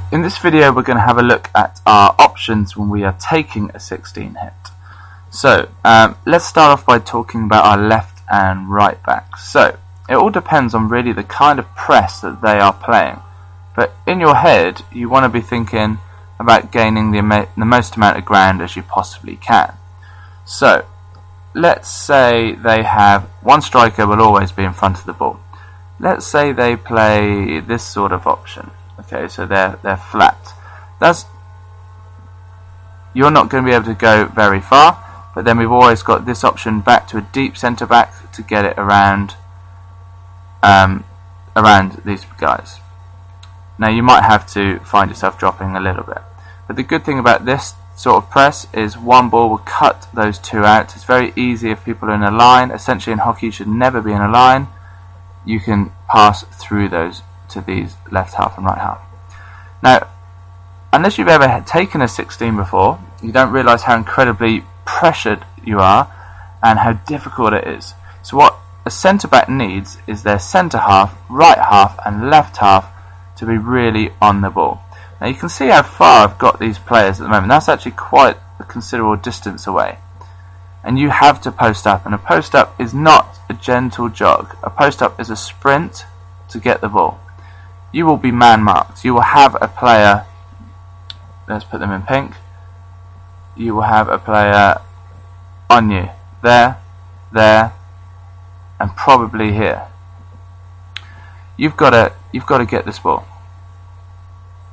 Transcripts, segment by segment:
in this video we're going to have a look at our options when we are taking a 16 hit. So let's start off by talking about our left and right backs. So it all depends on really the kind of press that they are playing, but in your head you want to be thinking about gaining the most amount of ground as you possibly can. So let's say they have one striker will always be in front of the ball. Let's say they play this sort of option. Okay, so they're flat. You're not going to be able to go very far, but then we've always got this option back to a deep centre back to get it around these guys. Now you might have to find yourself dropping a little bit, but the good thing about this sort of press is one ball will cut those two out. It's very easy if people are in a line. Essentially in hockey you should never be in a line. You can pass through those to these left half and right half. Now, unless you've ever taken a 16 before, you don't realise how incredibly pressured you are and how difficult it is. So what a centre back needs is their centre half, right half and left half to be really on the ball. Now you can see how far I've got these players at the moment. That's actually quite a considerable distance away. And you have to post up, and a post up is not a gentle jog. A post up is a sprint to get the ball. You will be man marked. You will have a player, let's put them in pink, you will have a player on you, there, and probably here. You've got to get this ball.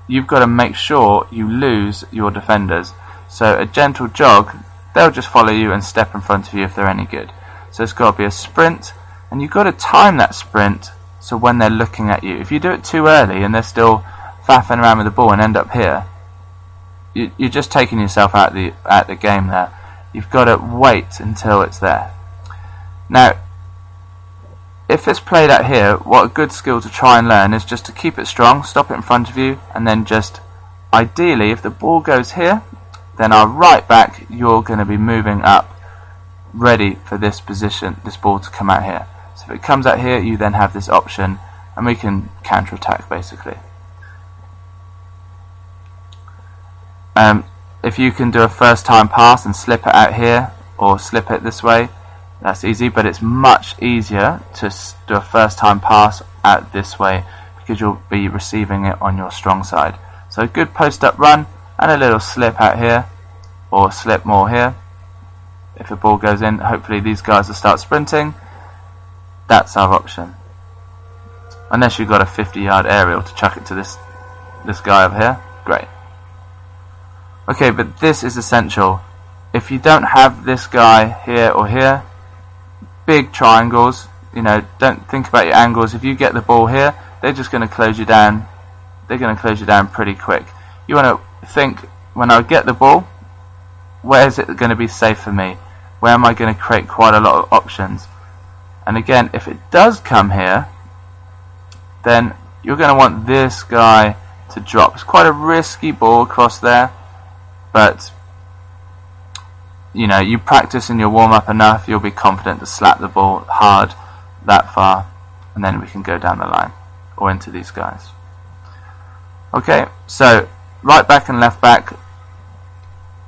You've got to make sure you lose your defenders. So a gentle jog, they'll just follow you and step in front of you if they're any good. So it's got to be a sprint, and you've got to time that sprint so when they're looking at you. If you do it too early and they're still faffing around with the ball and end up here, you're just taking yourself out the game there. You've got to wait until it's there. Now, if it's played out here, what a good skill to try and learn is just to keep it strong, stop it in front of you, and then just, ideally, if the ball goes here, then our right back, you're going to be moving up, ready for this position, this ball to come out here. So if it comes out here, you then have this option, and we can counter-attack basically. If you can do a first time pass and slip it out here, or slip it this way, that's easy, but it's much easier to do a first time pass out this way because you'll be receiving it on your strong side. So a good post up run and a little slip out here, or slip more here. If the ball goes in, hopefully these guys will start sprinting. That's our option. Unless you've got a 50-yard aerial to chuck it to this guy over here, great. Okay, but this is essential. If you don't have this guy here or here, big triangles, don't think about your angles. If you get the ball here, they're just going to close you down. They're going to close you down pretty quick. You want to think, when I get the ball, where is it going to be safe for me? Where am I going to create quite a lot of options? And again, if it does come here, then you're going to want this guy to drop. It's quite a risky ball across there, but you practice in your warm-up enough, you'll be confident to slap the ball hard that far, and then we can go down the line or into these guys. Okay, so right back and left back.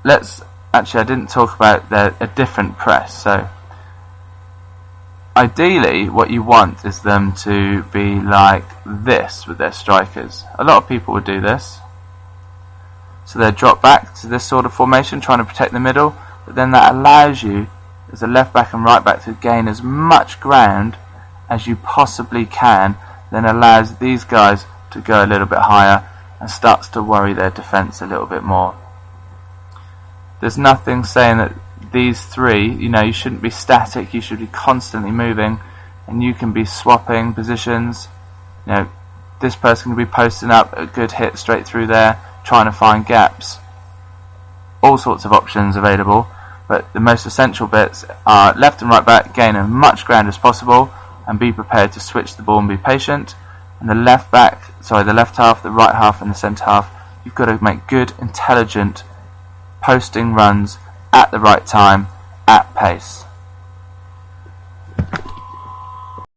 I didn't talk about a different press. So ideally what you want is them to be like this with their strikers. A lot of people would do this. So they drop back to this sort of formation, trying to protect the middle, but then that allows you as a left back and right back to gain as much ground as you possibly can, then allows these guys to go a little bit higher and starts to worry their defence a little bit more. There's nothing saying that these three, you shouldn't be static, you should be constantly moving, and you can be swapping positions. This person can be posting up a good hit straight through there, trying to find gaps. All sorts of options available, but the most essential bits are left and right back, gain as much ground as possible and be prepared to switch the ball and be patient. And the left half, the right half and the centre half, you've got to make good, intelligent posting runs at the right time, at pace.